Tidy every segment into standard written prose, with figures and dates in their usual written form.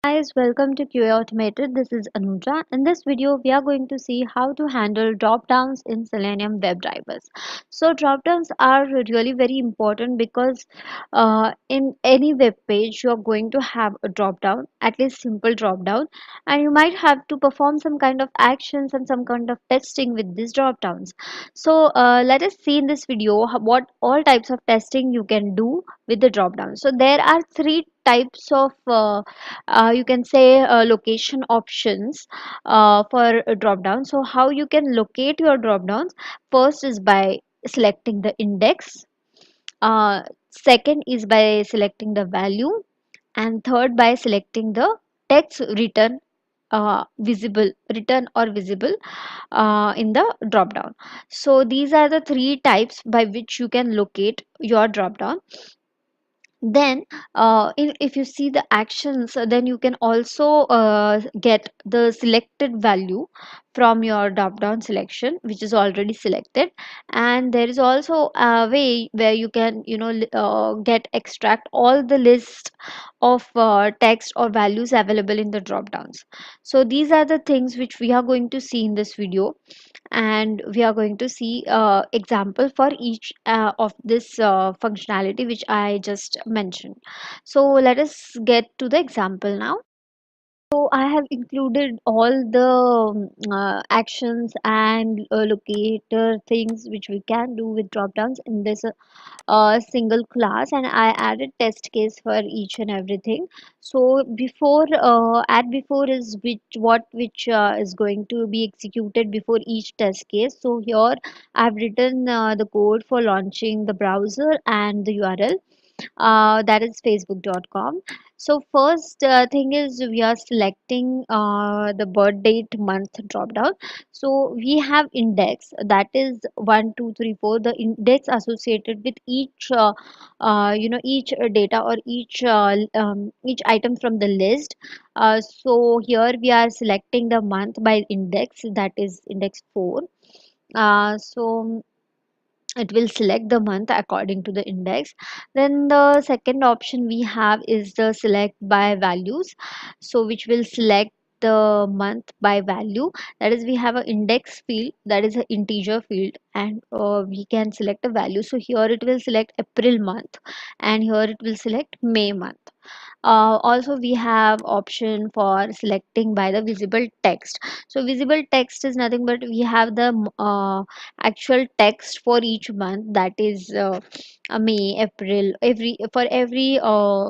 Guys, welcome to QA Automated. This is Anuja. In this video, we are going to see how to handle dropdowns in Selenium WebDrivers. So, dropdowns are really very important because in any web page, you are going to have a dropdown, at least simple dropdown, and you might have to perform some kind of actions and some kind of testing with these dropdowns. So, let us see in this video what all types of testing you can do with the dropdown. So, there are three types of you can say location options for a drop down. So how you can locate your drop downs? First is by selecting the index, uh, second is by selecting the value, and third by selecting the text written visible written or visible in the drop down. So these are the three types by which you can locate your drop down. Then if you see the actions, then you can also get the selected value from your drop down selection which is already selected, and there is also a way where you can get extract all the list of text or values available in the drop downs. So these are the things which we are going to see in this video, and we are going to see example for each of this functionality which I just mentioned. So let us get to the example now. So I have included all the actions and locator things which we can do with drop downs in this single class, and I added test case for each and everything. So before add before is which is going to be executed before each test case. So here I've written the code for launching the browser and the URL, that is facebook.com. So first thing is we are selecting the birth date month drop down. So we have index, that is 1 2 3 4, the index associated with each each data or each item from the list. So here we are selecting the month by index, that is index 4. So it will select the month according to the index. Then the second option we have is the select by values, so which will select the month by value. That is, we have an index field, that is an integer field, and we can select a value. So here it will select April month, and here it will select May month. Also we have option for selecting by the visible text. So visible text is nothing but we have the actual text for each month, that is May, April, every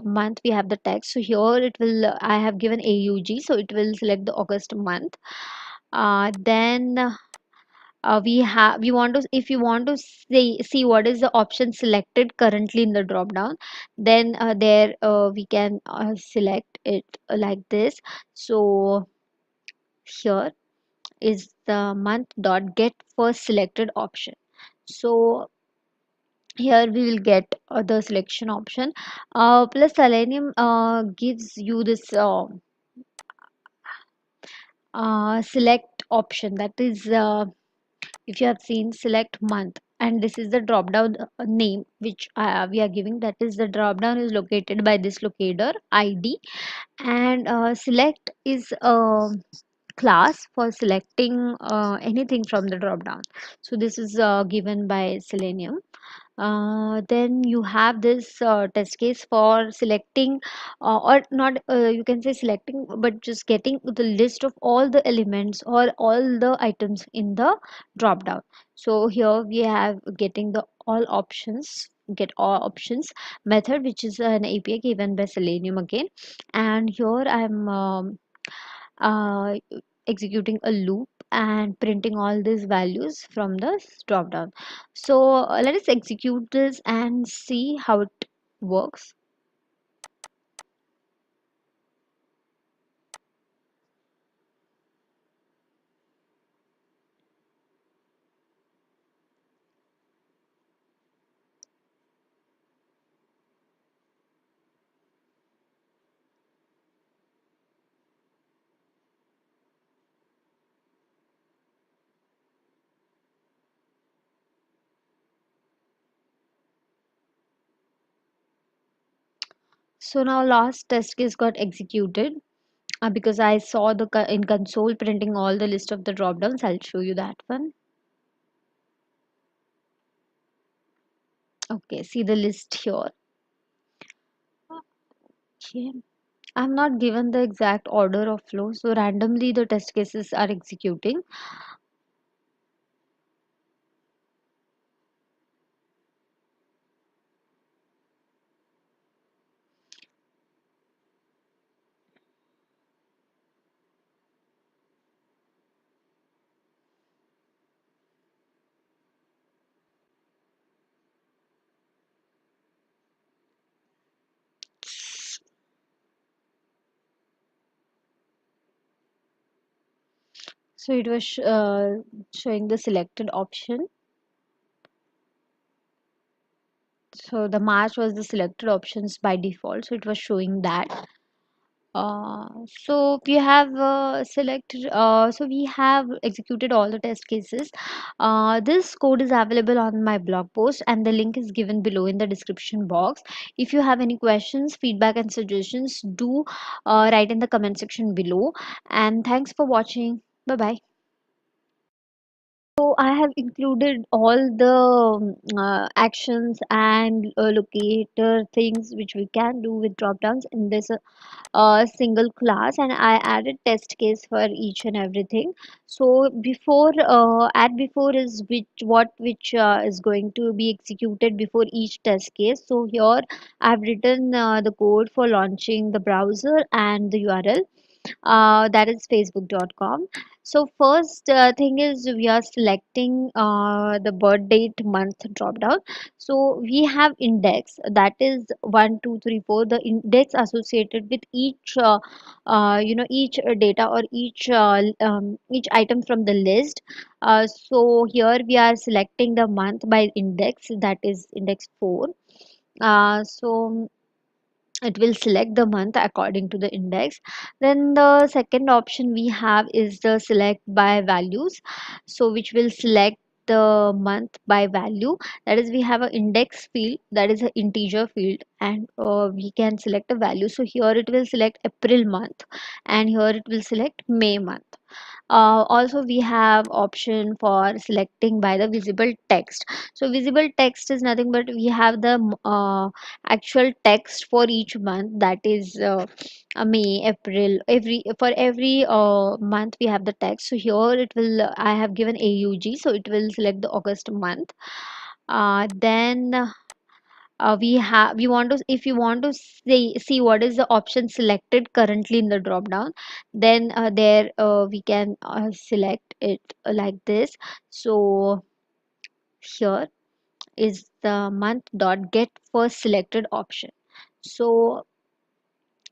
month we have the text. So here it will I have given AUG, so it will select the August month. Then we want to, if you want to see what is the option selected currently in the drop down, then there we can select it like this. So here is the month dot get first selected option. So here we will get the selection option. Plus Selenium gives you this select option, that is if you have seen select month, and this is the drop down name which we are giving, that is the drop down is located by this locator ID. And select is a class for selecting anything from the drop down. So this is given by Selenium. Then you have this test case for selecting or not, you can say selecting, but just getting the list of all the elements or all the items in the drop down. So here we have getting the all options, get all options method, which is an API given by Selenium again. And here I'm uh, executing a loop and printing all these values from the drop down. So let us execute this and see how it works. So now last test case got executed. because I saw in console printing all the list of the drop downs. I'll show you that one. Okay, see the list here. Okay. I'm not given the exact order of flow, so randomly the test cases are executing. So it was showing the selected option. So the March was the selected options by default. So it was showing that. So we have selected, so we have executed all the test cases. This code is available on my blog post and the link is given below in the description box. If you have any questions, feedback and suggestions, do write in the comment section below. And thanks for watching. Bye bye. So I have included all the actions and locator things which we can do with drop downs in this single class, and I added test case for each and everything. So before add before is which is going to be executed before each test case. So here I've written the code for launching the browser and the URL, that is facebook.com. So first thing is we are selecting the birth date month drop down. So we have index, that is 1 2 3 4, the index associated with each each data or each item from the list. So here we are selecting the month by index, that is index 4. So it will select the month according to the index. Then the second option we have is the select by values, so which will select the month by value. That is, we have an index field, that is an integer field, and we can select a value. So here it will select April month and here it will select May month. Also we have option for selecting by the visible text. So visible text is nothing but we have the actual text for each month, that is May, April, every month we have the text. So here it will I have given AUG, so it will select the August month. Then we want to, if you want to see what is the option selected currently in the drop down, then there we can select it like this. So here is the month dot get first selected option. So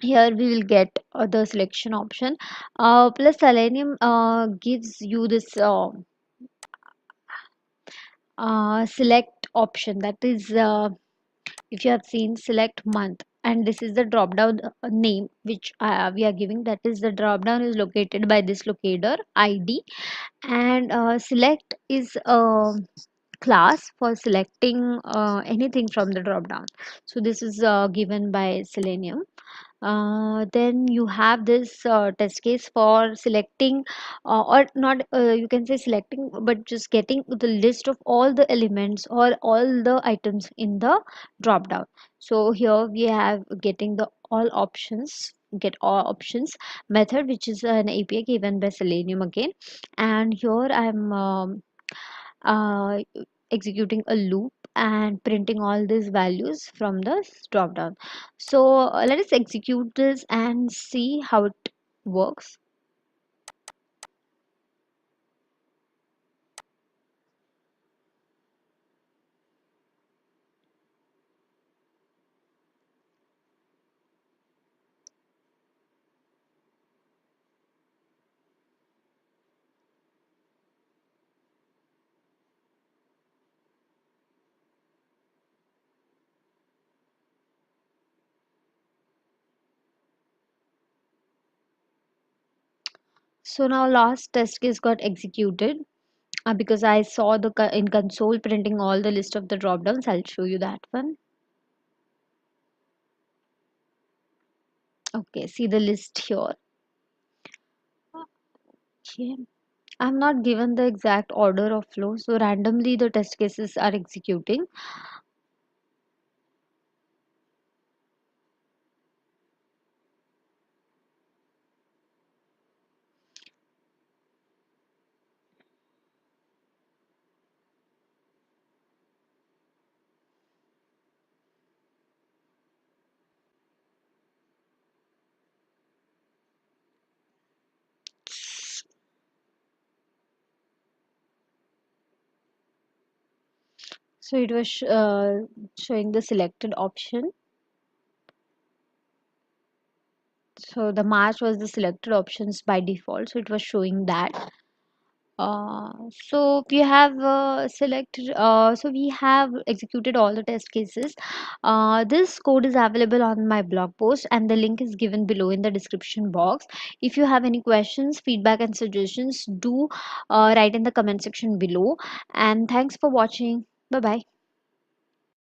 here we will get the selection option. Plus Selenium gives you this select option, that is if you have seen select month, and this is the drop down name which we are giving, that is the drop down is located by this locator id. And select is a class for selecting anything from the drop down. So this is given by Selenium. Then you have this test case for selecting or not, you can say selecting, but just getting the list of all the elements or all the items in the drop down. So here we have getting the all options, get all options method, which is an API given by Selenium again. And here I'm uh, executing a loop and printing all these values from the drop down. So let us execute this and see how it works. So now last test case got executed because I saw in console printing all the list of the drop downs. I'll show you that one. Okay, see the list here. Okay. I'm not given the exact order of flow, so randomly the test cases are executing. So it was showing the selected option. So the March was the selected options by default. So it was showing that. So we have we have executed all the test cases. This code is available on my blog post and the link is given below in the description box. If you have any questions, feedback and suggestions, do write in the comment section below. And thanks for watching. Bye bye.